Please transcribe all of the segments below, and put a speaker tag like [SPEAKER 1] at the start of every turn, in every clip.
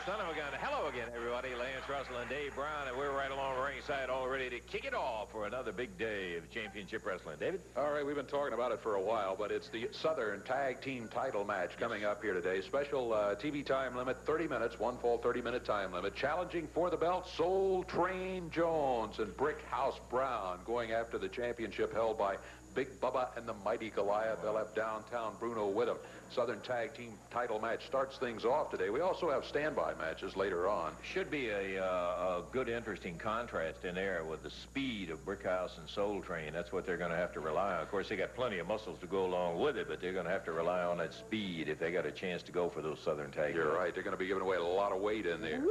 [SPEAKER 1] Son of a gun. Hello again, everybody. Lance Russell and Dave Brown, and we're right along ringside all ready to kick it off for another big day of championship wrestling. David?
[SPEAKER 2] All right, we've been talking about it for a while, but it's the Southern Tag Team title match coming up here today. Special TV time limit, 30 minutes, one full 30-minute time limit. Challenging for the belt, Soul Train Jones and Brick House Brown going after the championship held by Big Bubba and the Mighty Goliath. They'll have Downtown Bruno with them. Southern Tag Team title match starts things off today. We also have standby matches later on.
[SPEAKER 1] Should be a good, interesting contrast in there with the speed of Brickhouse and Soul Train. That's what they're going to have to rely on. Of course, they got plenty of muscles to go along with it, but they're going to have to rely on that speed if they got a chance to go for those Southern Tag.
[SPEAKER 2] You're right. They're going to be giving away a lot of weight in there.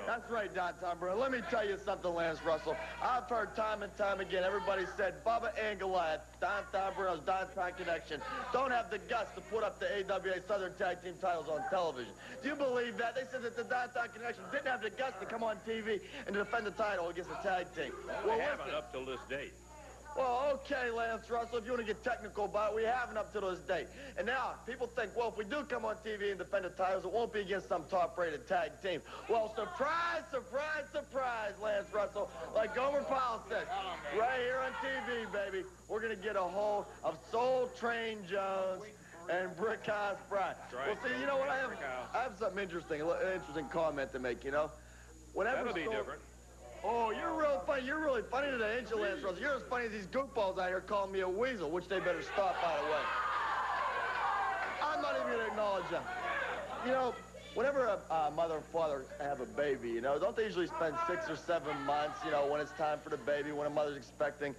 [SPEAKER 3] That's right, Downtown Bruno. Let me tell you something, Lance Russell. I've heard time and time again, everybody said Bubba and Goliath, Downtown Bruno's Downtown Connection, don't have the guts to put up the AWA Southern Tag Team titles on television. Do you believe that? They said that the Downtown Connection didn't have the guts to come on TV and to defend the title against the tag team.
[SPEAKER 1] Well, they haven't up till this date.
[SPEAKER 3] Well, okay, Lance Russell, if you want to get technical about it, we haven't up to this date. And now, people think, well, if we do come on TV and defend the titles, it won't be against some top-rated tag team. Well, surprise, surprise, surprise, Lance Russell. Like Gomer Powell said, right here on TV, baby, we're going to get a hold of Soul Train Jones and Brickhouse Brown.
[SPEAKER 1] Right.
[SPEAKER 3] Well, see, you know what? I have something interesting, an interesting comment to make, you know.
[SPEAKER 1] That'll be different.
[SPEAKER 3] Oh, you're real funny. You're really funny today, ain't you, Lance Russell? You're as funny as these goofballs out here calling me a weasel, which they better stop, by the way. I'm not even going to acknowledge them. You know, whenever a mother and father have a baby, you know, don't they usually spend 6 or 7 months, you know, when it's time for the baby, when a mother's expecting,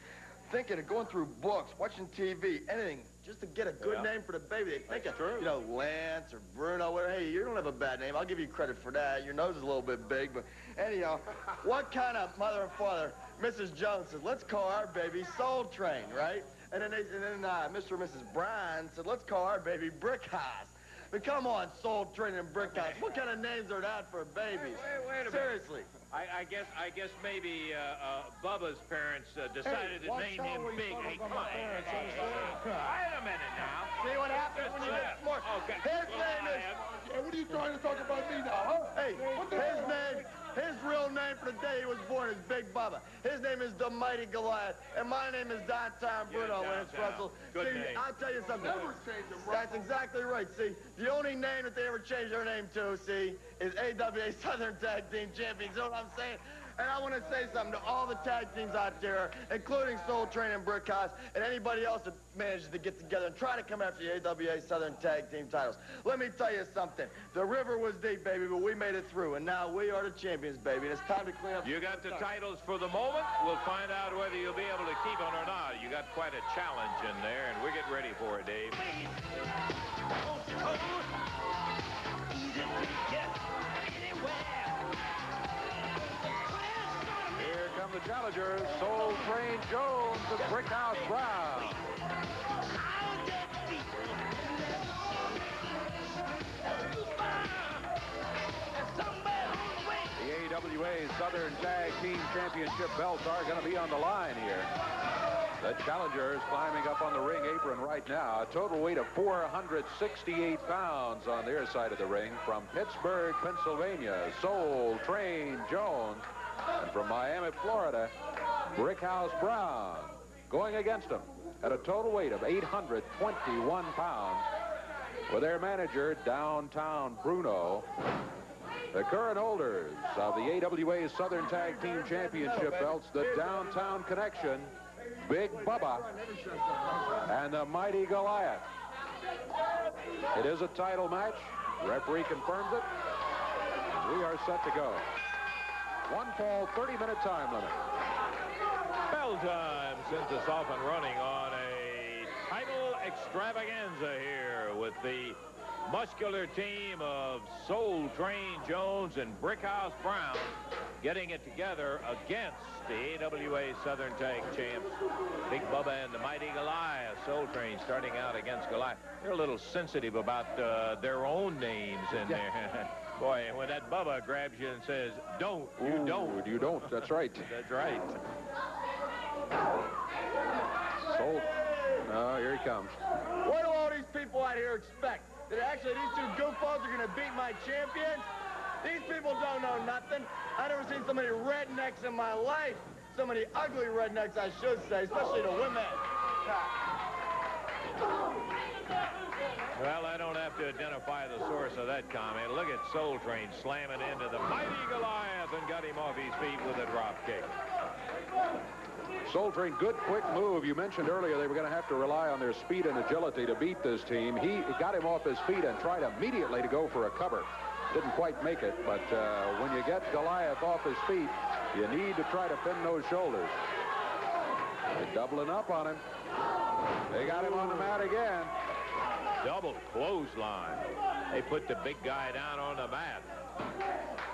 [SPEAKER 3] thinking of going through books, watching TV, anything, just to get a good name for the baby. They think of, you know, Lance or Bruno. Whatever. Hey, you don't have a bad name. I'll give you credit for that. Your nose is a little bit big, but anyhow, what kind of mother and father? Mrs. Jones said, let's call our baby Soul Train, right? And then Mr. and Mrs. Bryan said, let's call our baby Brickhouse. But come on, Soul Train and Brickhouse. What kind of names are that for babies?
[SPEAKER 1] Wait a minute.
[SPEAKER 3] Seriously.
[SPEAKER 1] I guess maybe Bubba's parents decided to name him Big. Hey, come on. Wait a minute now.
[SPEAKER 3] See what happens when you get smart.
[SPEAKER 1] Okay.
[SPEAKER 3] His name is...
[SPEAKER 4] Hey, what are you trying to talk about me now, huh?
[SPEAKER 3] Hey, his real name for the day he was born is Big Bubba. His name is the Mighty Goliath, and my name is Downtown Bruno, Lance Russell.
[SPEAKER 1] Good
[SPEAKER 3] see,
[SPEAKER 1] name.
[SPEAKER 3] I'll tell you something.
[SPEAKER 4] Never change them,
[SPEAKER 3] That's exactly right. See, the only name that they ever changed their name to, see, is AWA Southern Tag Team Champions. You know what I'm saying? And I want to say something to all the tag teams out there, including Soul Train and Brickhouse, and anybody else that manages to get together and try to come after the AWA Southern Tag Team titles. Let me tell you something. The river was deep, baby, but we made it through, and now we are the champions, baby, and it's time to clean up.
[SPEAKER 1] You got the titles for the moment. We'll find out whether you'll be able to keep them or not. You got quite a challenge in there, and we're getting ready for it, Dave.
[SPEAKER 2] Here come the challengers, Soul Train Jones and Brickhouse Brown. The AWA Southern Tag Team Championship belts are going to be on the line here. The challengers climbing up on the ring apron right now. A total weight of 468 pounds on their side of the ring. From Pittsburgh, Pennsylvania, Soul Train Jones. And from Miami, Florida, Brickhouse Brown. Going against them at a total weight of 821 pounds. With their manager, Downtown Bruno. The current holders of the AWA Southern Tag Team Championship belts, the Downtown Connection, Big Bubba, and the Mighty Goliath. It is a title match. Referee confirms it. We are set to go. One fall, 30-minute time limit.
[SPEAKER 1] Bell time sends us off and running on a title extravaganza here with the muscular team of Soul Train Jones and Brickhouse Brown getting it together against the AWA Southern Tag champs, Big Bubba and the Mighty Goliath. Soul Train starting out against Goliath. They're a little sensitive about their own names in there. Boy, when that Bubba grabs you and says, don't, you don't.
[SPEAKER 2] You don't, that's right.
[SPEAKER 1] That's right.
[SPEAKER 2] Soul. Here he comes.
[SPEAKER 3] What do all these people out here expect? That actually these two goofballs are going to beat my champions? These people don't know nothing. I've never seen so many rednecks in my life. So many ugly rednecks, I should say, especially the women.
[SPEAKER 1] Well, I don't have to identify the source of that comment. Look at Soul Train slamming into the Mighty Goliath and got him off his feet with a drop kick.
[SPEAKER 2] Soul Train, good quick move. You mentioned earlier they were going to have to rely on their speed and agility to beat this team. He got him off his feet and tried immediately to go for a cover. Didn't quite make it, but when you get Goliath off his feet, you need to try to pin those shoulders. They're doubling up on him. They got him on the mat again.
[SPEAKER 1] Double clothesline. They put the big guy down on the mat.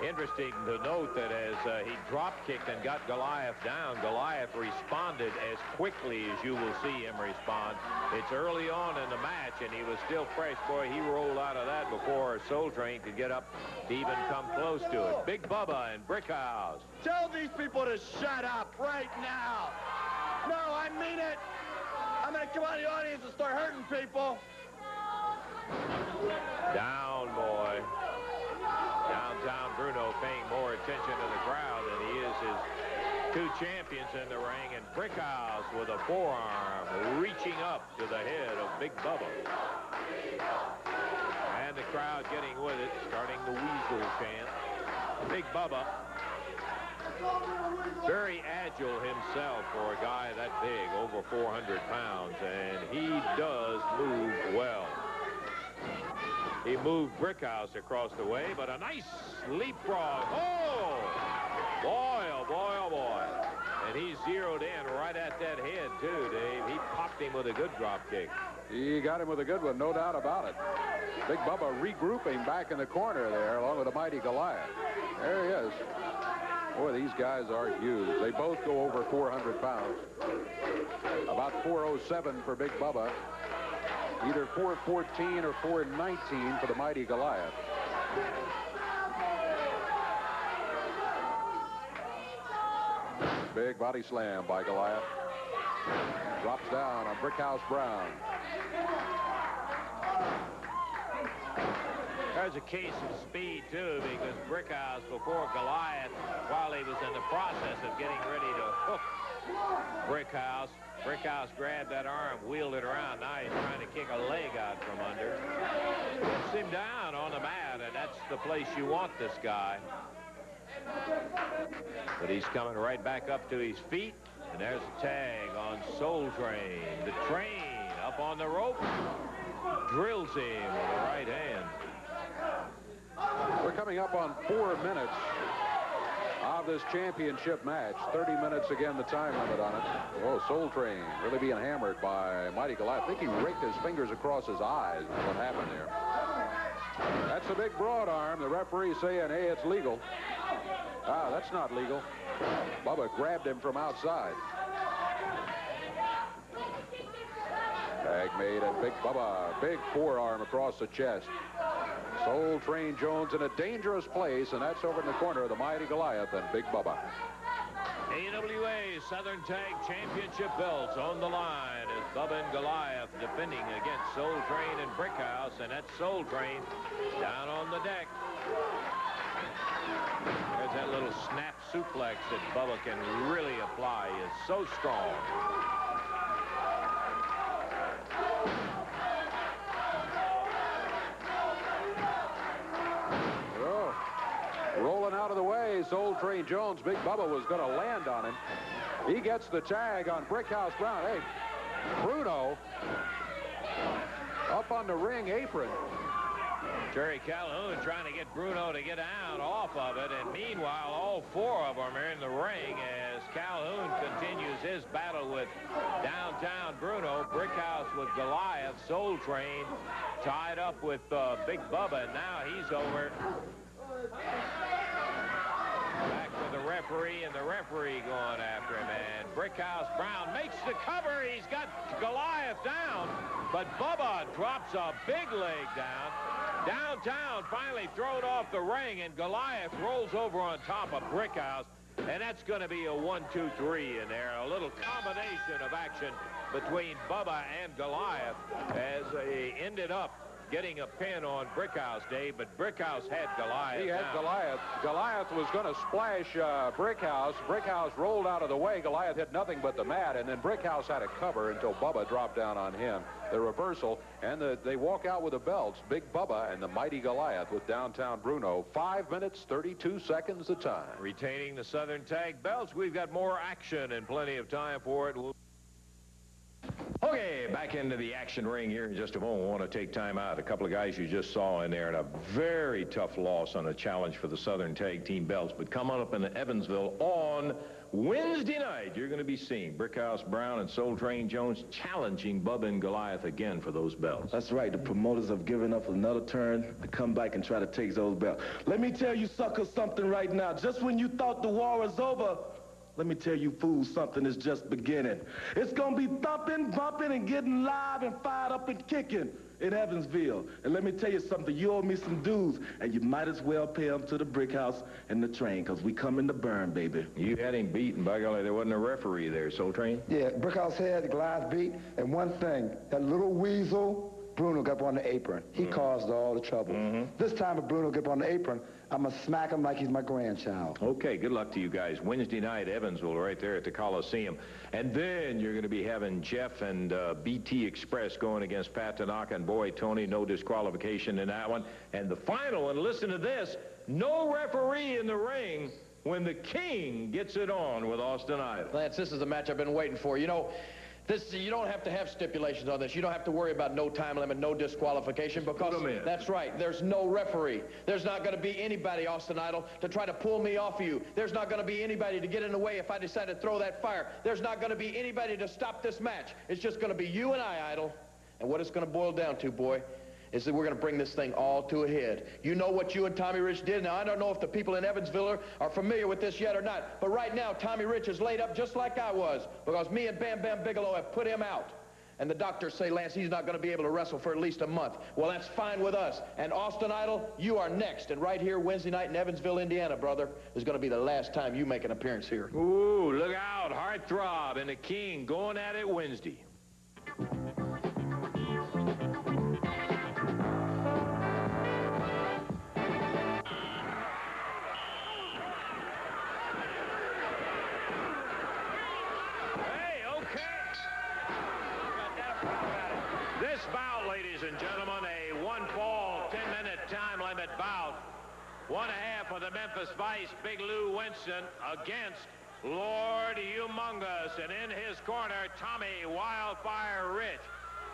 [SPEAKER 1] Interesting to note that as he drop-kicked and got Goliath down, Goliath responded as quickly as you will see him respond. It's early on in the match, and he was still fresh. Boy, he rolled out of that before Soul Train could get up to even come close to it. Big Bubba and Brickhouse.
[SPEAKER 3] Tell these people to shut up right now. No, I mean it. I'm going to come out of the audience and start hurting people.
[SPEAKER 1] Down, boy. Downtown Bruno paying more attention to the crowd than he is his two champions in the ring. And Brickhouse with a forearm reaching up to the head of Big Bubba. And the crowd getting with it, starting the Weasel chant. Big Bubba, very agile himself for a guy that big, over 400 pounds, and he does move well. He moved Brickhouse across the way, but a nice leapfrog. Oh! Boy, oh boy, oh boy. And he zeroed in right at that head, too, Dave. He popped him with a good drop kick.
[SPEAKER 2] He got him with a good one, no doubt about it. Big Bubba regrouping back in the corner there, along with the Mighty Goliath. There he is. Boy, these guys are huge. They both go over 400 pounds. About 407 for Big Bubba. Either 414 or 419 for the Mighty Goliath. Big body slam by Goliath. Drops down on Brickhouse Brown.
[SPEAKER 1] There's a case of speed, too, because Brickhouse, before Goliath, while he was in the process of getting ready to hook Brickhouse grabbed that arm, wheeled it around. Now he's trying to kick a leg out from under. Puts him down on the mat, and that's the place you want this guy. But he's coming right back up to his feet, and there's a tag on Soul Train. The Train up on the rope, drills him with the right hand.
[SPEAKER 2] We're coming up on 4 minutes of this championship match. 30 minutes again, the time limit on it. Oh, Soul Train really being hammered by Mighty Goliath. I think he raked his fingers across his eyes. What happened there? That's a big broad arm. The referee saying, hey, it's legal. Ah, that's not legal. Bubba grabbed him from outside. Tag made at Big Bubba. Big forearm across the chest. Soul Train Jones in a dangerous place, and that's over in the corner of the Mighty Goliath and Big Bubba.
[SPEAKER 1] AWA Southern Tag Championship belts on the line as Bubba and Goliath defending against Soul Train and Brickhouse, and that's Soul Train down on the deck. There's that little snap suplex that Bubba can really apply. He is so strong.
[SPEAKER 2] Rolling out of the way, Soul Train Jones. Big Bubba was going to land on him. He gets the tag on Brickhouse Brown. Hey, Bruno up on the ring apron.
[SPEAKER 1] Jerry Calhoun trying to get Bruno to get down off of it, and meanwhile, all four of them are in the ring as Calhoun continues his battle with Downtown Bruno, Brickhouse with Goliath, Soul Train tied up with Big Bubba, and now he's over. Back to the referee, and the referee going after him, and Brickhouse Brown makes the cover. He's got Goliath down, but Bubba drops a big leg down. Downtown finally thrown off the ring, and Goliath rolls over on top of Brickhouse, and that's going to be a 1-2-3 in there. A little combination of action between Bubba and Goliath as they ended up getting a pin on Brickhouse, Dave, but Brickhouse had Goliath.
[SPEAKER 2] He had
[SPEAKER 1] down.
[SPEAKER 2] Goliath. Goliath was going to splash Brickhouse. Brickhouse rolled out of the way. Goliath hit nothing but the mat, and then Brickhouse had a cover until Bubba dropped down on him. The reversal, and they walk out with the belts. Big Bubba and the mighty Goliath with Downtown Bruno. 5 minutes, 32 seconds the time.
[SPEAKER 1] Retaining the Southern Tag belts. We've got more action and plenty of time for it. Okay, back into the action ring here in just a moment. I want to take time out. A couple of guys you just saw in there, and a very tough loss on a challenge for the Southern Tag Team belts. But coming up in Evansville on Wednesday night, you're going to be seeing Brickhouse Brown and Soul Train Jones challenging Bubba and Goliath again for those belts.
[SPEAKER 5] That's right. The promoters have given up another turn to come back and try to take those belts. Let me tell you suckers something right now. Just when you thought the war was over, let me tell you fools something is just beginning. It's going to be thumping, bumping, and getting live and fired up and kicking in Evansville. And let me tell you something. You owe me some dues, and you might as well pay them to the Brickhouse and the Train, because we coming to burn, baby.
[SPEAKER 1] You had him beaten. By golly, there wasn't a referee there, Soul Train.
[SPEAKER 6] Yeah, Brickhouse had the Goliath beat, and one thing, that little weasel, Bruno, got up on the apron. He caused all the trouble. This time if Bruno get up on the apron, I'm going to smack him like he's my grandchild.
[SPEAKER 1] Okay, good luck to you guys. Wednesday night, Evansville, right there at the Coliseum. And then you're going to be having Jeff and BT Express going against Pat Tanaka. And boy, Tony, no disqualification in that one. And the final one, listen to this, no referee in the ring when the King gets it on with Austin Idol.
[SPEAKER 7] Lance, this is a match I've been waiting for. You know, you don't have to have stipulations on this. You don't have to worry about no time limit, no disqualification, because that's right, there's no referee. There's not going to be anybody, Austin Idol, to try to pull me off of you. There's not going to be anybody to get in the way if I decide to throw that fire. There's not going to be anybody to stop this match. It's just going to be you and I, Idol. And what it's going to boil down to, boy, is that we're going to bring this thing all to a head. You know what you and Tommy Rich did. Now, I don't know if the people in Evansville are familiar with this yet or not, but right now, Tommy Rich is laid up just like I was, because me and Bam Bam Bigelow have put him out. And the doctors say, Lance, he's not going to be able to wrestle for at least a month. Well, that's fine with us. And Austin Idol, you are next. And right here, Wednesday night in Evansville, Indiana, brother, is going to be the last time you make an appearance here.
[SPEAKER 1] Ooh, look out. Heartthrob and the King going at it Wednesday. This bout, ladies and gentlemen, a one-fall, 10-minute time limit bout. 1.5 for the Memphis Vice, Big Lou Winston, against Lord Humongous. And in his corner, Tommy Wildfire Rich.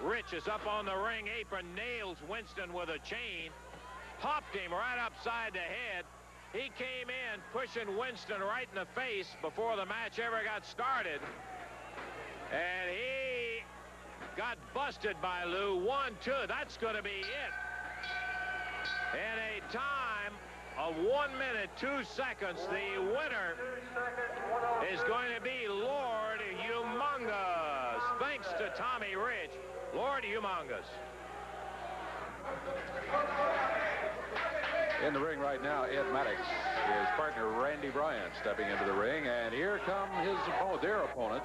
[SPEAKER 1] Rich is up on the ring apron, nails Winston with a chain, popped him right upside the head. He came in pushing Winston right in the face before the match ever got started. And he got busted by Lou. 1-2. That's going to be it. In a time of 1 minute, 2 seconds, the winner is going to be Lord Humongous. Thanks to Tommy Rich, Lord Humongous.
[SPEAKER 2] In the ring right now, Ed Maddox, his partner Randy Bryant stepping into the ring, and here come their opponent,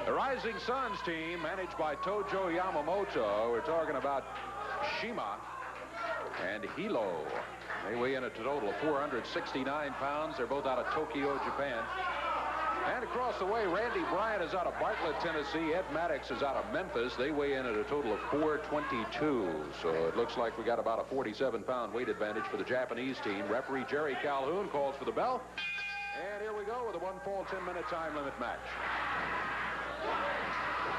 [SPEAKER 2] the Rising Suns team, managed by Tojo Yamamoto. We're talking about Shima and Hilo. They weigh in a total of 469 pounds. They're both out of Tokyo, Japan. And across the way, Randy Bryant is out of Bartlett, Tennessee. Ed Maddox is out of Memphis. They weigh in at a total of 422. So it looks like we got about a 47-pound weight advantage for the Japanese team. Referee Jerry Calhoun calls for the bell. And here we go with a one-fall, 10-minute time limit match.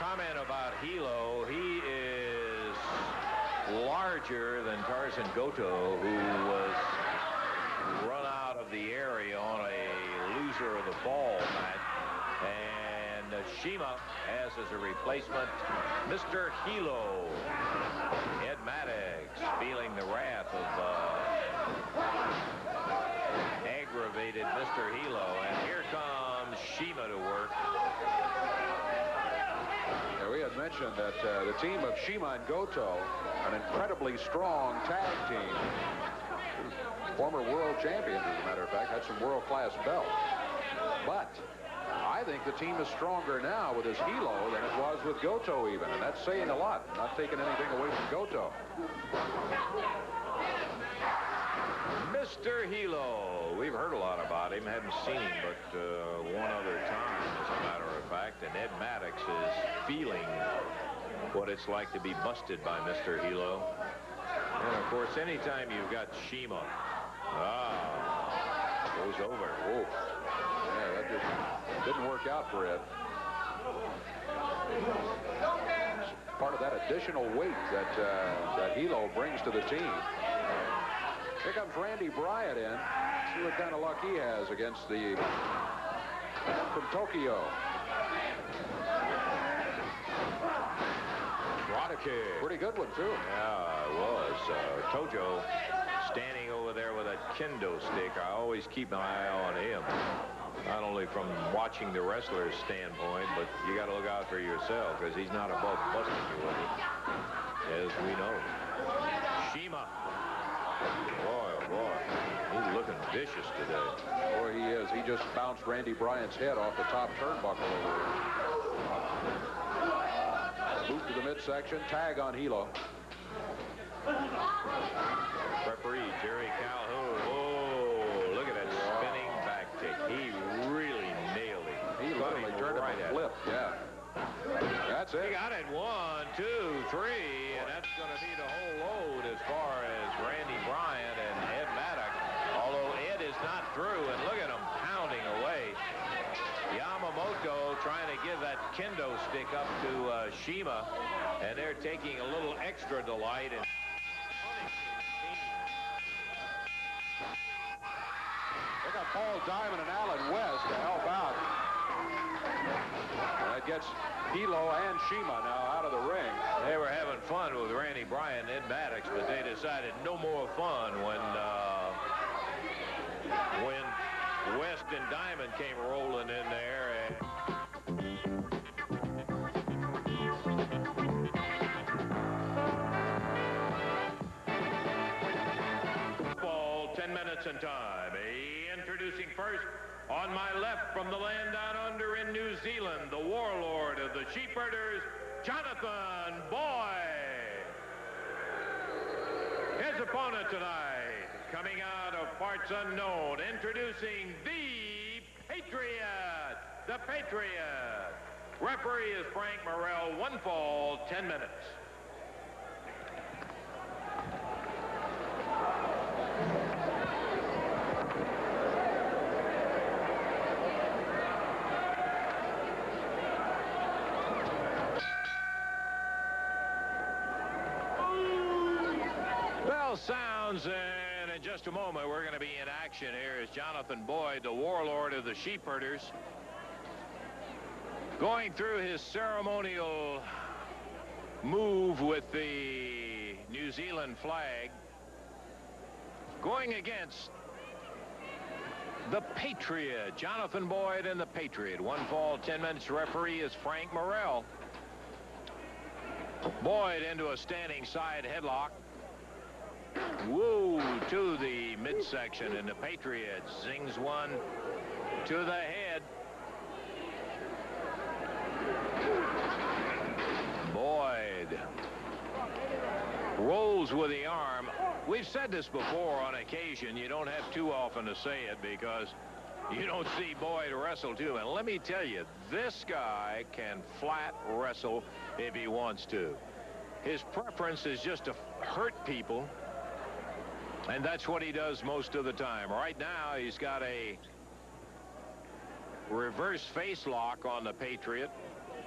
[SPEAKER 1] Comment about Hilo. He is larger than Tarzan Goto, who was run out of the area on a loser of the fall match. And Shima has as a replacement Mr. Hilo. Ed Maddox feeling the wrath of aggravated Mr. Hilo. And here comes Shima to work.
[SPEAKER 2] Yeah, we had mentioned that the team of Shima and Goto, an incredibly strong tag team. Former world champions, as a matter of fact, had some world-class belts. But I think the team is stronger now with this Hilo than it was with Goto even, and that's saying a lot, not taking anything away from Goto.
[SPEAKER 1] Mr. Hilo, we've heard a lot about him, haven't seen him but one other time, as a matter of fact, and Ed Maddox is feeling what it's like to be busted by Mr. Hilo. And of course, anytime you've got Shima, goes over.
[SPEAKER 2] Oh, yeah, that just didn't work out for Ed. Part of that additional weight that Hilo brings to the team. Here comes Randy Bryant in. See what kind of luck he has against the man from Tokyo.
[SPEAKER 1] What a kick.
[SPEAKER 2] Pretty good one, too.
[SPEAKER 1] Yeah, it was. Tojo standing over there with a kendo stick. I always keep my eye on him. Not only from watching the wrestler's standpoint, but you got to look out for yourself, because he's not above busting you with it, as we know. Shima. Boy, oh boy. He's looking vicious today.
[SPEAKER 2] Boy, he is. He just bounced Randy Bryant's head off the top turnbuckle over here. Boot to the midsection. Tag on Hilo.
[SPEAKER 1] Referee Jerry Calhoun. Oh, look at that spinning back kick. He really nailed him.
[SPEAKER 2] He literally turned
[SPEAKER 1] right
[SPEAKER 2] him a flip. Yeah. That's it.
[SPEAKER 1] He got it. 1, 2, 3, and that's going to be the whole load as far as Randy Bryant and Ed Maddox. Although Ed is not through, and look at him pounding away. Yamamoto trying to give that kendo stick up to Shima, and they're taking a little extra delight in
[SPEAKER 2] They got Paul Diamond and Alan West to help out. And that gets Hilo and Shima now out of the ring.
[SPEAKER 1] They were having fun with Randy Bryant and Ed Maddox, but they decided no more fun when West and Diamond came rolling in there. Ball, 10 minutes in time. Introducing first, on my left from the land down under in New Zealand, the warlord of the sheepherders, Jonathan Boyd. His opponent tonight, coming out of parts unknown, introducing the Patriot. The Patriot. Referee is Frank Morrell. 1 fall, 10 minutes. Sounds, and in just a moment we're going to be in action. Here is Jonathan Boyd, the warlord of the sheepherders, going through his ceremonial move with the New Zealand flag, going against the Patriot. Jonathan Boyd and the Patriot. 1 fall, 10 minutes. Referee is Frank Morrell. Boyd into a standing side headlock. Woo to the midsection, and the Patriot zings one to the head. Boyd rolls with the arm. We've said this before on occasion. You don't have too often to say it because you don't see Boyd wrestle too. And let me tell you, this guy can flat wrestle if he wants to. His preference is just to hurt people. And that's what he does most of the time. Right now, he's got a reverse face lock on the Patriot.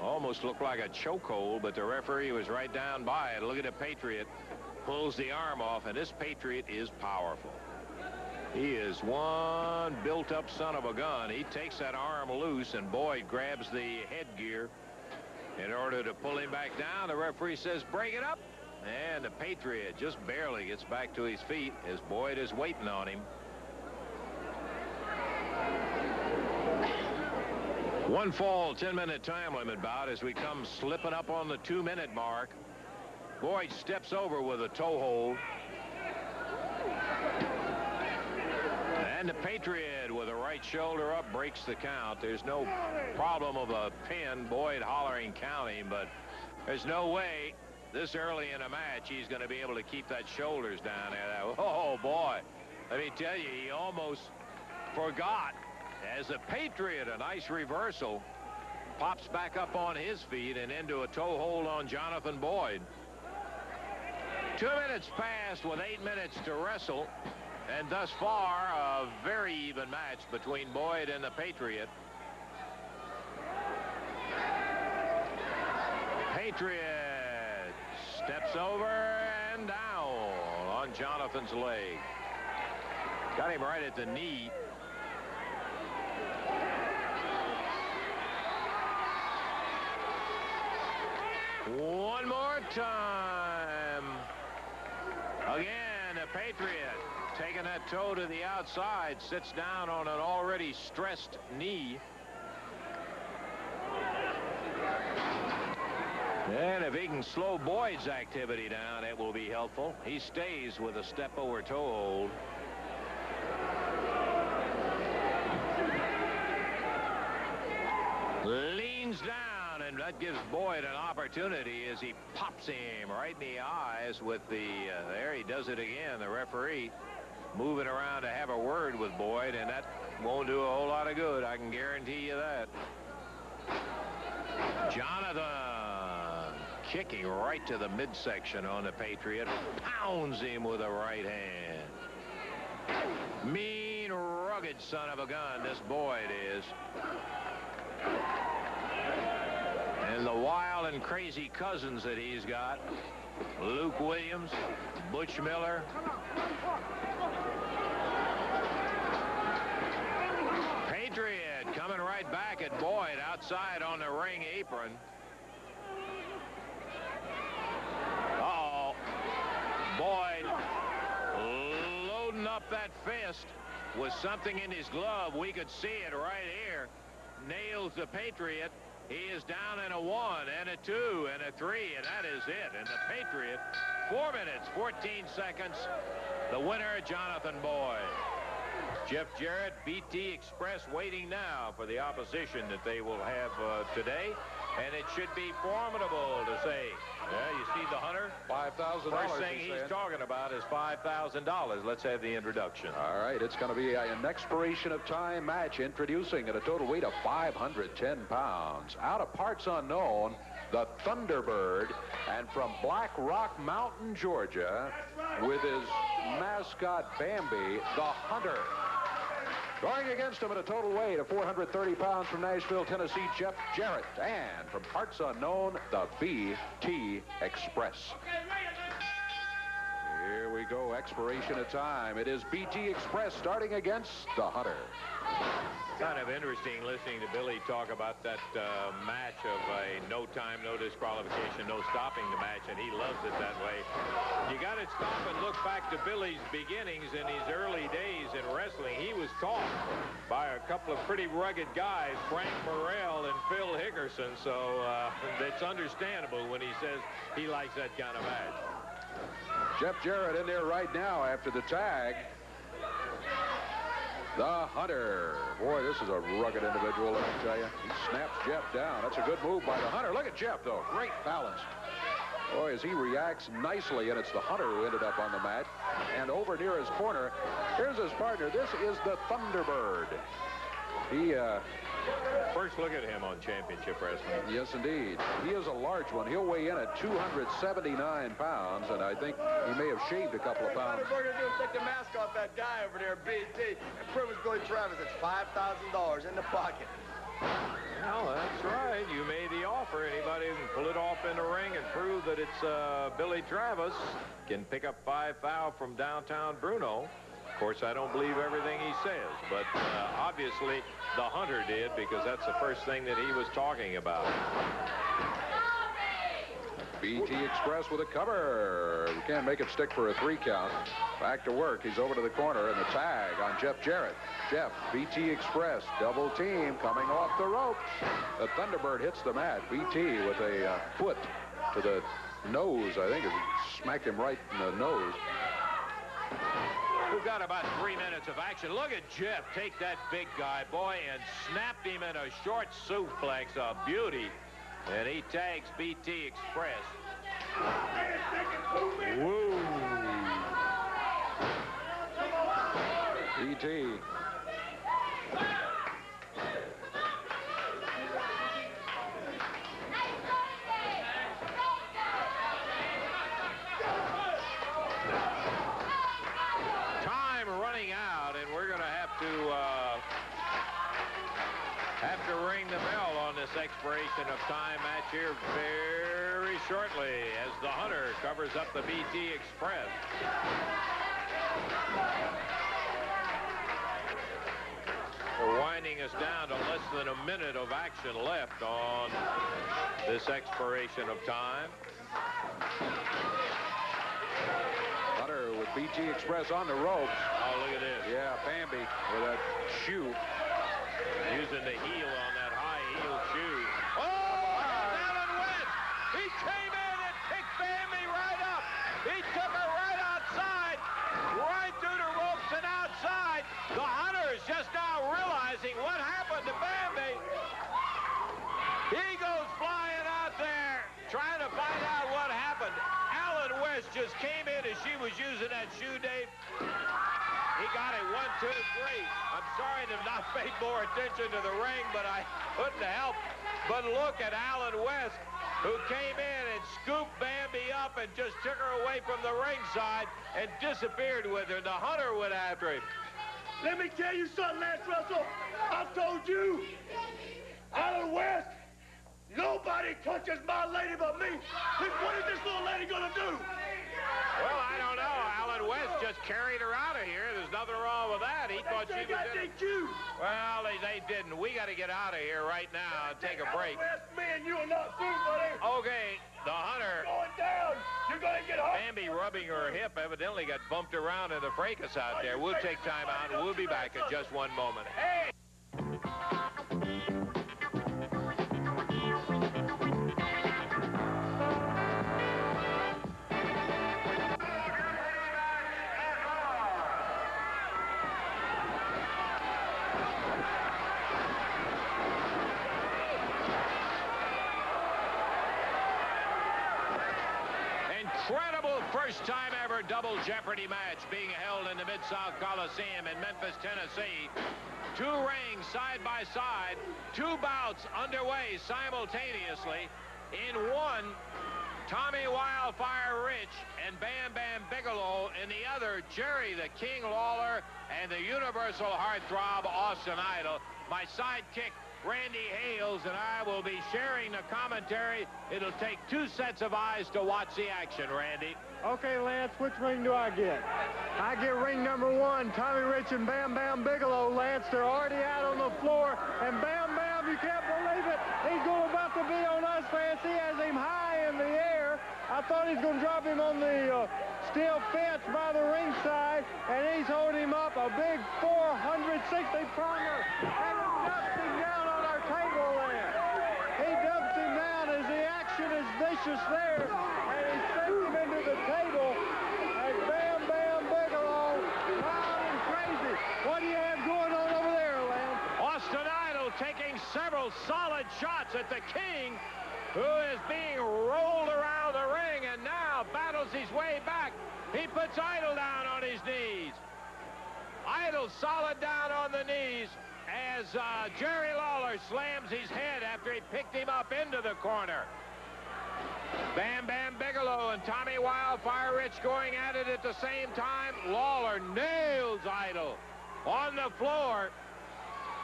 [SPEAKER 1] Almost looked like a chokehold, but the referee was right down by it. Look at the Patriot pulls the arm off, and this Patriot is powerful. He is one built-up son of a gun. He takes that arm loose, and Boyd grabs the headgear in order to pull him back down. The referee says, break it up. And the Patriot just barely gets back to his feet as Boyd is waiting on him. One fall, 10-minute time limit bout as we come slipping up on the 2-minute mark. Boyd steps over with a toe hold. And the Patriot with a right shoulder up breaks the count. There's no problem of a pin. Boyd hollering count him, but there's no way this early in a match he's going to be able to keep that shoulders down there. Oh, boy. Let me tell you, he almost forgot. As the Patriot, a nice reversal, pops back up on his feet and into a toe hold on Jonathan Boyd. 2 minutes passed with 8 minutes to wrestle. And thus far, a very even match between Boyd and the Patriot. Patriot steps over and down on Jonathan's leg. Got him right at the knee. One more time. Again, the Patriot taking that toe to the outside, sits down on an already stressed knee. And if he can slow Boyd's activity down, it will be helpful. He stays with a step over toe hold. Leans down, and that gives Boyd an opportunity as he pops him right in the eyes with the, there he does it again, the referee moving around to have a word with Boyd, and that won't do a whole lot of good. I can guarantee you that. Jonathan kicking right to the midsection on the Patriot. Pounds him with a right hand. Mean, rugged son of a gun, this Boyd is. And the wild and crazy cousins that he's got. Luke Williams, Butch Miller. Patriot coming right back at Boyd outside on the ring apron. Uh-oh. Boyd loading up that fist with something in his glove. We could see it right here. Nails the Patriot. He is down in a 1 and a 2 and a 3, and that is it. And the Patriot, 4 minutes, 14 seconds. The winner, Jonathan Boyd. Jeff Jarrett, BT Express waiting now for the opposition that they will have today. And it should be formidable to say. Yeah, you see the hunter?
[SPEAKER 2] $5,000.
[SPEAKER 1] First thing he's talking about is $5,000. Let's have the introduction.
[SPEAKER 2] All right, it's going to be an expiration of time match, introducing at a total weight of 510 pounds. Out of parts unknown, the Thunderbird, and from Black Rock Mountain, Georgia, with his mascot Bambi, the Hunter. Going against him at a total weight of 430 pounds from Nashville, Tennessee, Jeff Jarrett. And from parts unknown, the BT Express. Here we go, expiration of time. It is BT Express starting against the Hunter.
[SPEAKER 1] Kind of interesting listening to Billy talk about that match of a no time, no disqualification, no stopping the match, and he loves it that way. You got to stop and look back to Billy's beginnings in his early days in wrestling. He was taught by a couple of pretty rugged guys, Frank Morrell and Phil Hickerson, so it's understandable when he says he likes that kind of match.
[SPEAKER 2] Jeff Jarrett in there right now after the tag. The Hunter. Boy, this is a rugged individual, let me tell you. He snaps Jeff down. That's a good move by the Hunter. Look at Jeff, though. Great balance. Boy, as he reacts nicely, and it's the Hunter who ended up on the mat. And over near his corner, here's his partner. This is the Thunderbird. He,
[SPEAKER 1] First look at him on championship wrestling.
[SPEAKER 2] Yes, indeed. He is a large one. He'll weigh in at 279 pounds, and I think he may have shaved a couple of pounds.
[SPEAKER 3] What we're going to do is take the mask off that guy over there, BT, and prove it's Billy Travis. It's $5,000 in the pocket.
[SPEAKER 1] Well, that's right. You made the offer. Anybody who can pull it off in the ring and prove that it's Billy Travis can pick up 5 foul from downtown Bruno. Of course, I don't believe everything he says, but obviously the Hunter did, because that's the first thing that he was talking about.
[SPEAKER 2] BT Express with a cover. We can't make it stick for a 3 count. Back to work. He's over to the corner, and the tag on Jeff Jarrett. Jeff, BT Express, double team coming off the ropes. The Thunderbird hits the mat. BT with a foot to the nose, I think. It smacked him right in the nose.
[SPEAKER 1] We've got about 3 minutes of action. Look at Jeff take that big guy, boy, and snapped him in a short suplex. A beauty. And he tags BT Express. Woo.
[SPEAKER 2] BT.
[SPEAKER 1] Time running out, and we're going to have to ring the bell on this expiration of time match here very shortly as the Hunter covers up the BT Express. We're winding us down to less than a minute of action left on this expiration of time.
[SPEAKER 2] Hunter with BT Express on the ropes.
[SPEAKER 1] Oh, look at this.
[SPEAKER 2] Yeah, Bambi with that shoe.
[SPEAKER 1] Using the heel on that high heel shoe. Oh, Alan West! He came in and picked Bambi right up. He took her right outside, right through the ropes and outside. The Hunter is just now realizing what happened to Bambi. He goes flying out there, trying to find out what happened. Alan West just came in as she was using that shoe, Dave. He got it 1, 2, 3. I'm sorry to not pay more attention to the ring, but I couldn't help but look at Alan West, who came in and scooped Bambi up and just took her away from the ringside and disappeared with her. The Hunter went after him.
[SPEAKER 3] Let me tell you something, Lance Russell. I've told you, Alan West, nobody touches my lady but me. What is this little lady gonna do?
[SPEAKER 1] Well, I don't know. Alan West just carried her out of here. There's nothing wrong with that. He thought she was in it. Well, they didn't. We got to get out of here right now and take a break.
[SPEAKER 3] Alan West, me and you are not through, buddy.
[SPEAKER 1] Okay, the Hunter.
[SPEAKER 3] Going down. You're gonna get hurt.
[SPEAKER 1] Bambi rubbing her hip evidently got bumped around in the fracas out there. We'll take time out and we'll be back in just one moment. Hey! Incredible first-time ever double jeopardy match being held in the Mid-South Coliseum in Memphis, Tennessee. 2 rings side by side, 2 bouts underway simultaneously. In one, Tommy Wildfire Rich and Bam Bam Bigelow. In the other, Jerry the King Lawler and the Universal Heartthrob Austin Idol. My sidekick, Randy Hales, and I will be sharing the commentary. It'll take 2 sets of eyes to watch the action, Randy.
[SPEAKER 8] Okay, Lance, which ring do I get? I get ring number 1, Tommy Rich and Bam Bam Bigelow, Lance. They're already out on the floor, and Bam Bam, you can't believe it. He's going about to be on us, Lance. He has him high in the air. I thought he was going to drop him on the steel fence by the ringside, and he's holding him up a big 460 pounder, and he dumps him down on our table there. He dumps him down as the action is vicious there, and he sends him into the table, and Bam Bam Bigelow, wild and crazy. What do you have going on over there, Lance?
[SPEAKER 1] Austin Idol taking several solid shots at the King, who is being rolled around the ring and now battles his way back. He puts Idol down on his knees. Idol solid down on the knees as Jerry Lawler slams his head after he picked him up into the corner. Bam Bam Bigelow and Tommy Wildfire Rich going at it at the same time. Lawler nails Idol on the floor.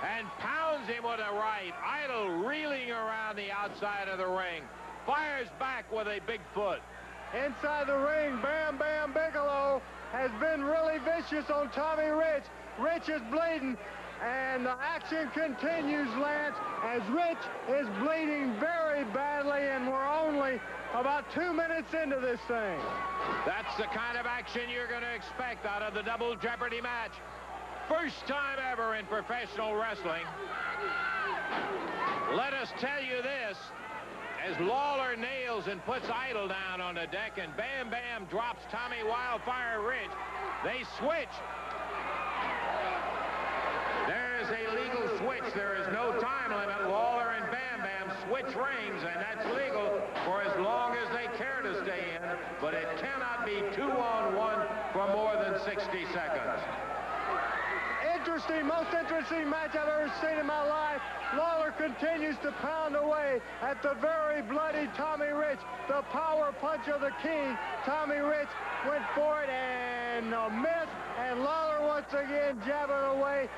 [SPEAKER 1] and pounds him with a right. Idol reeling around the outside of the ring. Fires back with a big foot.
[SPEAKER 8] Inside the ring, Bam Bam Bigelow has been really vicious on Tommy Rich. Rich is bleeding, and the action continues, Lance, as Rich is bleeding very badly, and we're only about 2 minutes into this thing.
[SPEAKER 1] That's the kind of action you're going to expect out of the Double Jeopardy match. First time ever in professional wrestling. Let us tell you this. As Lawler nails and puts Idol down on the deck, and Bam Bam drops Tommy Wildfire Rich, they switch. There is a legal switch. There is no time limit. Lawler and Bam Bam switch rings, and that's legal for as long as they care to stay in, but it cannot be 2-on-1 for more than 60 seconds.
[SPEAKER 8] Interesting, most interesting match I've ever seen in my life. Lawler continues to pound away at the very bloody Tommy Rich. The power punch of the king. Tommy Rich went for it and missed. And Lawler once again jabbing away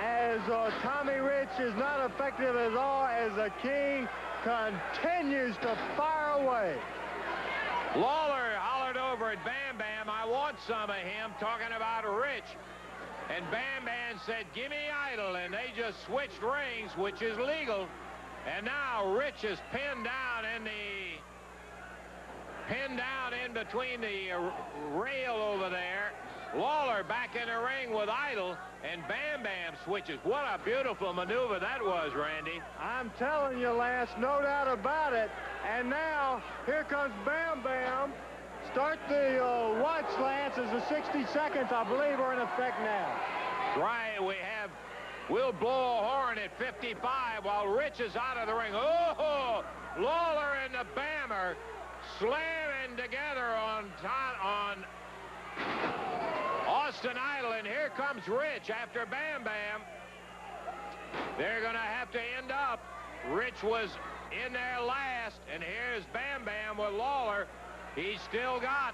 [SPEAKER 8] as Tommy Rich is not effective at all as the king continues to fire away.
[SPEAKER 1] Lawler hollered over at Bam Bam, "I want some of him," talking about Rich. And Bam Bam said, "Give me Idol," and they just switched rings, which is legal. And now Rich is pinned down in between the rail over there. Lawler back in the ring with Idol, and Bam Bam switches. What a beautiful maneuver that was, Randy.
[SPEAKER 8] I'm telling you, Lance, no doubt about it. And now here comes Bam Bam. Start the watch, Lance, as the 60 seconds, I believe, are in effect now.
[SPEAKER 1] Right, we'll blow a horn at 55 while Rich is out of the ring. Oh, Lawler and the Bammer slamming together on Austin Idol, and here comes Rich after Bam Bam. They're going to have to end up. Rich was in there last, and here's Bam Bam with Lawler. He's still got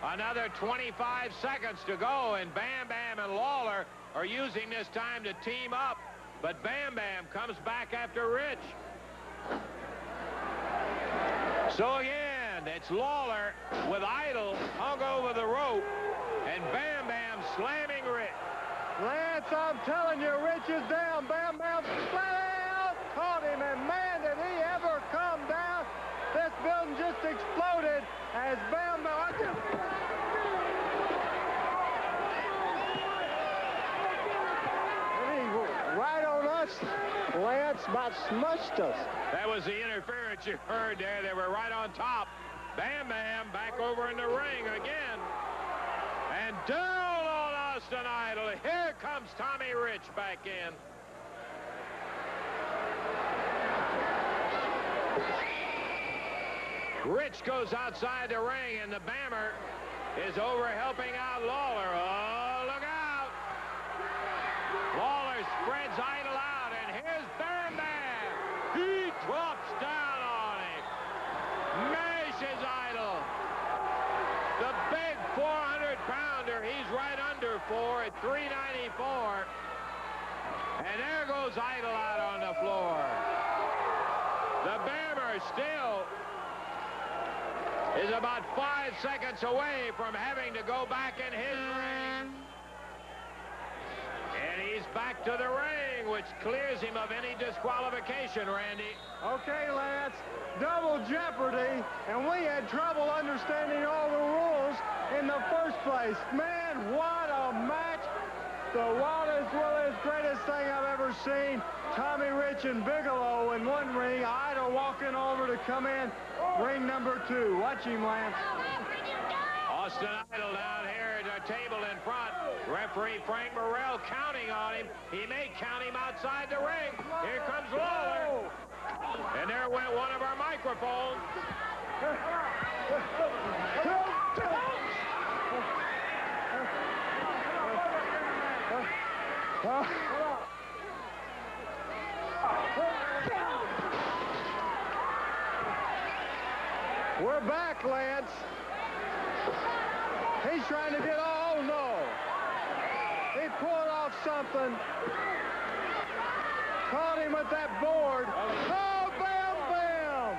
[SPEAKER 1] another 25 seconds to go, and Bam Bam and Lawler are using this time to team up, but Bam Bam comes back after Rich. So again, it's Lawler with Idol hung over the rope, and Bam Bam slamming Rich.
[SPEAKER 8] Lance, I'm telling you, Rich is down. Bam Bam flat out caught him, and man, did he ever come down. This building just exploded as Bam Bam... Right on us, Lance, about smushed us.
[SPEAKER 1] That was the interference you heard there. They were right on top. Bam Bam back over in the ring again. And down on Austin Idol. Here comes Tommy Rich back in. Rich goes outside the ring, and the Bammer is over helping out Lawler. Oh, look out. Lawler spreads Idol out, and here's Bam Bam. He drops down on him. Mashes Idol. The big 400-pounder. He's right under 4 at 394. And there goes Idol out on the floor. The Bammer still is about 5 seconds away from having to go back in his ring. And he's back to the ring, which clears him of any disqualification, Randy.
[SPEAKER 8] Okay, Lance, double jeopardy, and we had trouble understanding all the rules in the first place. Man, what a match. The wildest, greatest thing I've ever seen. Tommy Rich and Bigelow in one ring, Idol walking over to come in ring number 2. Watch him, Lance.
[SPEAKER 1] Austin Idol down here at our table in front. Referee Frank Morrell counting on him. He may count him outside the ring. Here comes Lawler. And there went one of our microphones.
[SPEAKER 8] We're back, Lance. He's trying to get, oh no. He pulled off something. Caught him at that board. Oh, Bam Bam!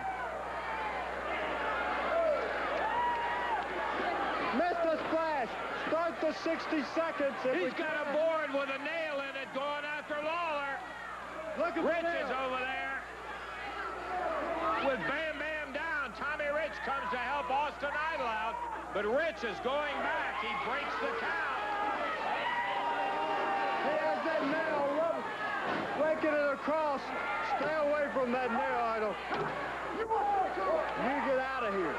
[SPEAKER 8] Missed a splash. Start the 60 seconds.
[SPEAKER 1] He's got a board with a nail in it going after Lawler.
[SPEAKER 8] Look at
[SPEAKER 1] Rich is over there. With Bam Bam down, Tommy Rich comes to help Austin Idol out, but Rich is going back. He breaks the count.
[SPEAKER 8] He has that nail. Raking it across. Stay away from that nail, Idol. You get out of here.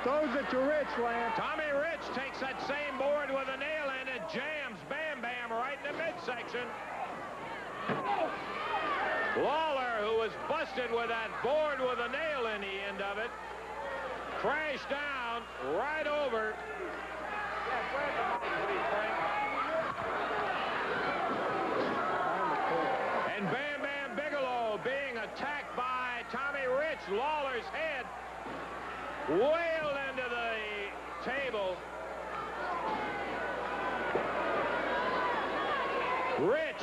[SPEAKER 8] Throws it to Rich, Lance.
[SPEAKER 1] Tommy Rich takes that same board with a nail in it, jams Bam Bam right in the midsection. Lawler, who was busted with that board with a nail in the end of it, crashed down right over. And Bam Bam Bigelow being attacked by Tommy Rich. Lawler's head wailed into the table. Rich.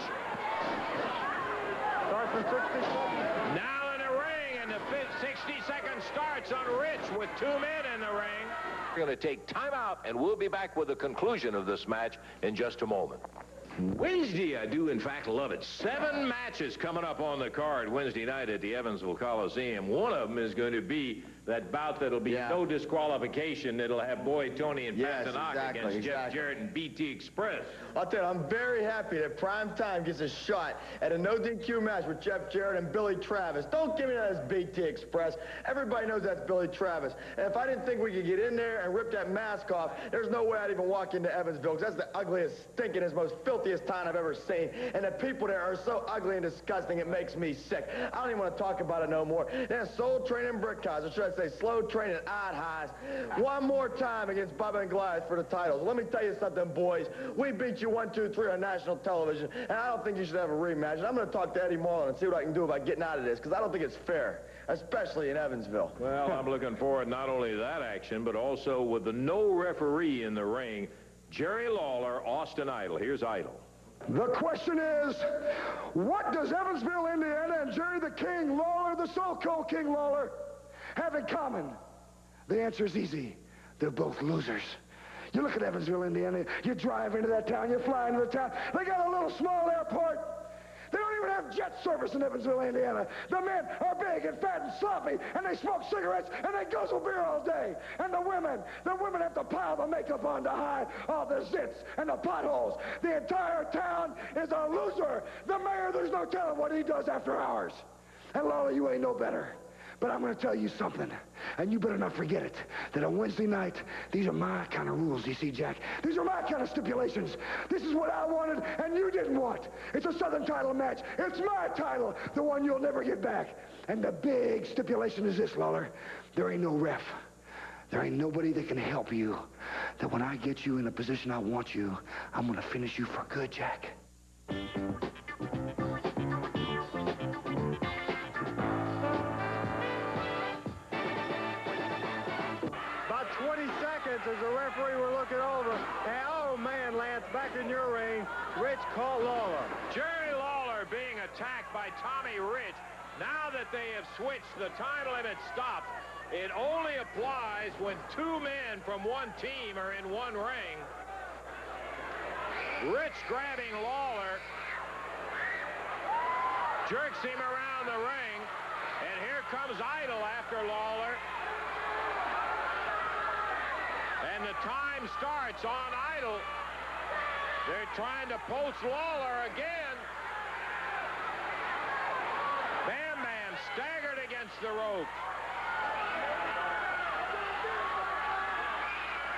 [SPEAKER 8] Starts in 60 seconds.
[SPEAKER 1] Now in the ring, and the 60-second starts on Rich with 2 men in the ring. We're going to take time out, and we'll be back with the conclusion of this match in just a moment. Wednesday, I do in fact love it. 7 matches coming up on the card Wednesday night at the Evansville Coliseum. One of them is going to be that bout that'll be no disqualification. It'll have Boyd, Tony, and Pat Tanaka against Jeff Jarrett and BT Express.
[SPEAKER 3] I'll tell you, I'm very happy that Prime Time gets a shot at a no DQ match with Jeff Jarrett and Billy Travis. Don't give me that as BT Express. Everybody knows that's Billy Travis. And if I didn't think we could get in there and rip that mask off, there's no way I'd even walk into Evansville, because that's the ugliest, stinkingest, most filthiest town I've ever seen. And the people there are so ugly and disgusting, it makes me sick. I don't even want to talk about it no more. Then Soul Train and Brickhouse, or should I say Slow Train and Odd Highs, one more time against Bubba and Goliath for the titles. Let me tell you something, boys. We beat you 1, 2, 3 on national television, and I don't think you should have a rematch. And I'm going to talk to Eddie Marlin and see what I can do about getting out of this, because I don't think it's fair, especially in Evansville.
[SPEAKER 1] Well, I'm looking forward not only to that action, but also with the no referee in the ring, Jerry Lawler, Austin Idol. Here's Idol.
[SPEAKER 4] The question is, what does Evansville, Indiana, and Jerry the King Lawler, the so-called King Lawler, have in common? The answer is easy. They're both losers. You look at Evansville, Indiana, you drive into that town, you fly into the town, they got a little small airport. They don't even have jet service in Evansville, Indiana. The men are big and fat and sloppy, and they smoke cigarettes, and they guzzle beer all day. And the women have to pile the makeup on to hide all the zits and the potholes. The entire town is a loser. The mayor, there's no telling what he does after hours. And Lawler, you ain't no better. But I'm going to tell you something, and you better not forget it, that on Wednesday night, these are my kind of rules, you see, Jack. These are my kind of stipulations. This is what I wanted, and you didn't want. It's a Southern title match. It's my title, the one you'll never get back. And the big stipulation is this, Lawler. There ain't no ref. There ain't nobody that can help you. That when I get you in the position I want you, I'm going to finish you for good, Jack.
[SPEAKER 8] About 20 seconds as the referee were looking over. And oh man, Lance, back in your ring, Rich caught Lawler.
[SPEAKER 1] Jerry Lawler being attacked by Tommy Rich. Now that they have switched, the time limit stops. It only applies when 2 men from one team are in one ring. Rich grabbing Lawler, jerks him around the ring, and here comes Idol after Lawler. And the time starts on Idol. They're trying to post Lawler again. Bam Bam staggered against the rope.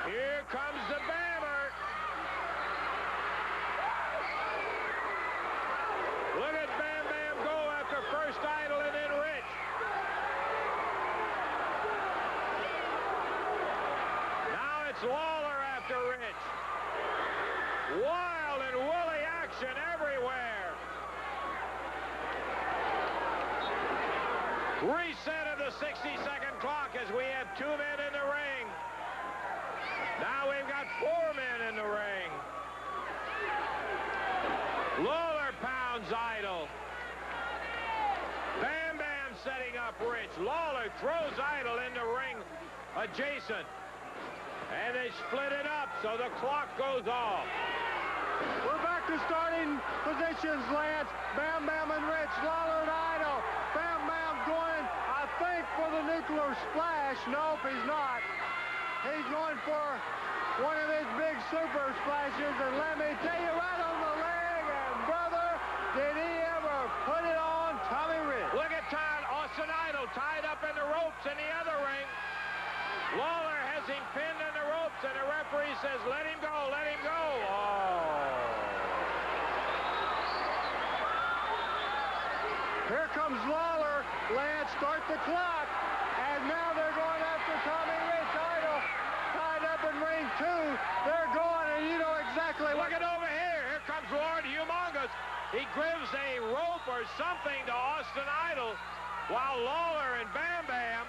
[SPEAKER 1] Here comes the Bammer. Look at Bam Bam go after first Idol and then Rich. Now it's Lawler after Rich. Wild and woolly action everywhere. Reset of the 60-second clock as we have 2 men in the ring. Now we've got 4 men in the ring. Lawler pounds Pounds Idol. Bam Bam setting up Rich. Lawler throws Idol in the ring adjacent. And they split it up, so the clock goes off.
[SPEAKER 8] We're back to starting positions, Lance. Bam Bam and Rich, Lawler and Idol. Bam Bam going, I think, for the nuclear splash. Nope, he's not. He's going for one of his big super splashes, and let me tell you, right on the leg, and brother, did he ever put it on Tommy Rich.
[SPEAKER 1] Look at Austin Idol tied up in the ropes in the other ring. Lawler has him pinned in the ropes, and the referee says, let him go, let him go. Oh.
[SPEAKER 8] Here comes Lawler. Lance, start the clock. And now they're going after Tommy Rich. Idol tied up in ring 2. They're going, and you know exactly what.
[SPEAKER 1] Look at over here. Here comes Lord Humongous. He gives a rope or something to Austin Idol, while Lawler and Bam Bam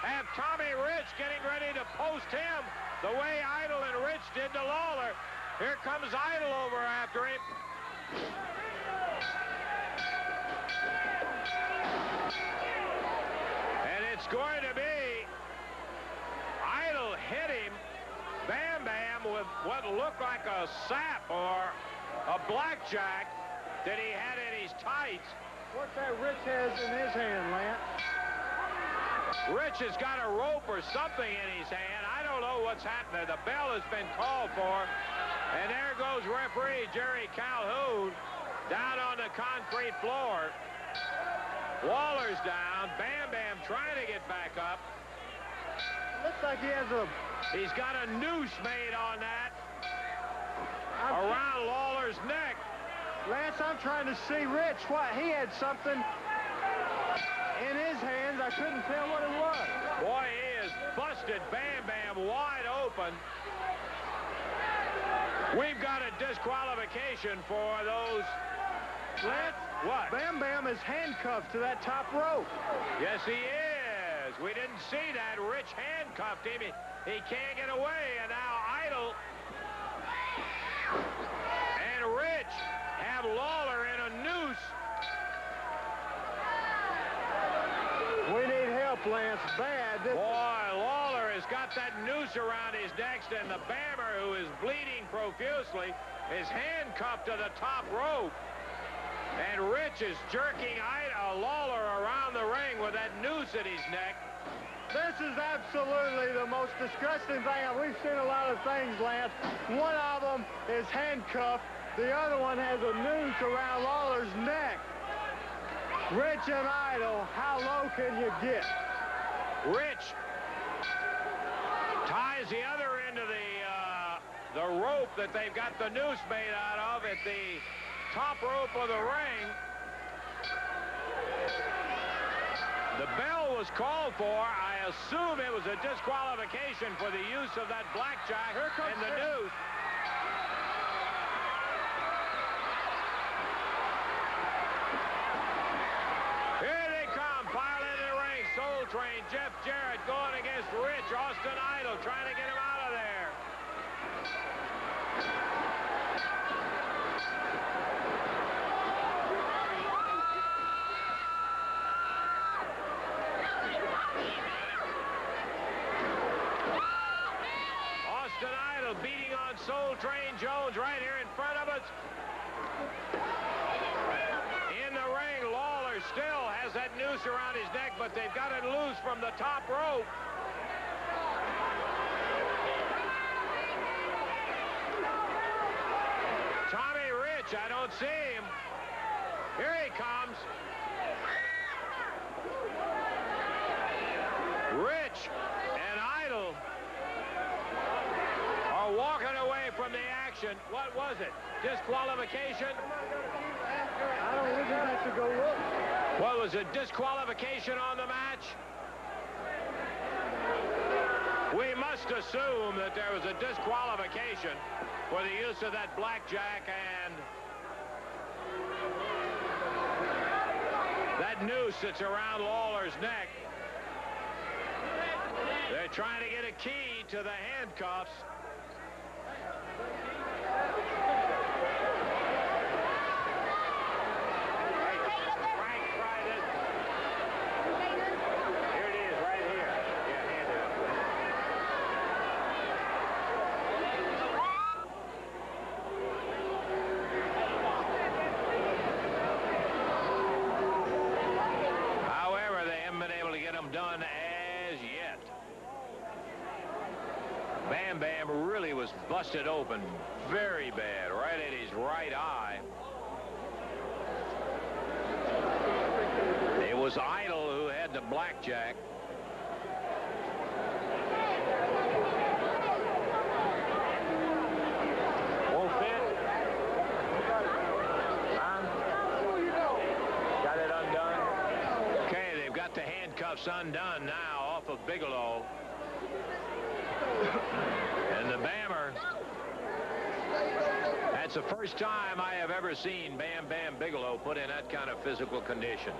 [SPEAKER 1] have Tommy Rich getting ready to post him the way Idol and Rich did to Lawler. Here comes Idol over after him. And it's going to be Idol hit him, Bam Bam, with what looked like a sap or a blackjack that he had in his tights.
[SPEAKER 8] What's that Rich has in his hand, Lance?
[SPEAKER 1] Rich has got a rope or something in his hand. I don't know what's happening. The bell has been called for. And there goes referee Jerry Calhoun down on the concrete floor. Lawler's down. Bam Bam trying to get back up.
[SPEAKER 8] Looks like he has a...
[SPEAKER 1] He's got a noose made on that around Lawler's neck.
[SPEAKER 8] Lance, I'm trying to see Rich. What? He had something in his hands. I couldn't tell what it was.
[SPEAKER 1] Boy, he is busted Bam Bam wide open. We've got a disqualification for those.
[SPEAKER 8] Lance,
[SPEAKER 1] what?
[SPEAKER 8] Bam Bam is handcuffed to that top rope.
[SPEAKER 1] Yes, he is. We didn't see that. Rich handcuffed him. He can't get away, and now Idol and Rich have Lawler in a noose.
[SPEAKER 8] We need help, Lance, bad.
[SPEAKER 1] Boy, Lawler has got that noose around his neck, and the Bammer, who is bleeding profusely, is handcuffed to the top rope. And Rich is jerking Lawler around the ring with that noose at his neck.
[SPEAKER 8] This is absolutely the most disgusting thing. We've seen a lot of things, Lance. One of them is handcuffed. The other one has a noose around Lawler's neck. Rich and Idol, how low can you get?
[SPEAKER 1] Rich ties the other end of the rope that they've got the noose made out of at the top rope of the ring. The bell was called for. I assume it was a disqualification for the use of that blackjack and the noose. Here they come, pile into the ring. Soul Train, Jeff Jarrett going against Rich. Austin Idol trying to get him out of there. Austin Idol beating on Soul Train Jones right here in front of us. In the ring, Lawler still has that noose around his neck, but they've got it loose from the top rope. Tommy Rich, I don't see him. Here he comes. Rich and Idol are walking away from the action. What was it? Disqualification?
[SPEAKER 8] I don't really have to go look.
[SPEAKER 1] What was it? Disqualification on the match? We must assume that there was a disqualification for the use of that blackjack and that noose that's around Lawler's neck. They're trying to get a key to the handcuffs. busted open very bad, right at his right eye. It was Idle who had the blackjack. Won't fit? Huh? Got it undone? Okay, they've got the handcuffs undone now off of Bigelow. And the Bammer, that's the first time I have ever seen Bam Bam Bigelow put in that kind of physical condition.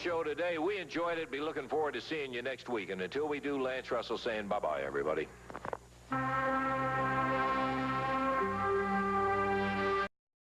[SPEAKER 1] Show today. We enjoyed it. Be looking forward to seeing you next week. And until we do, Lance Russell saying bye-bye, everybody.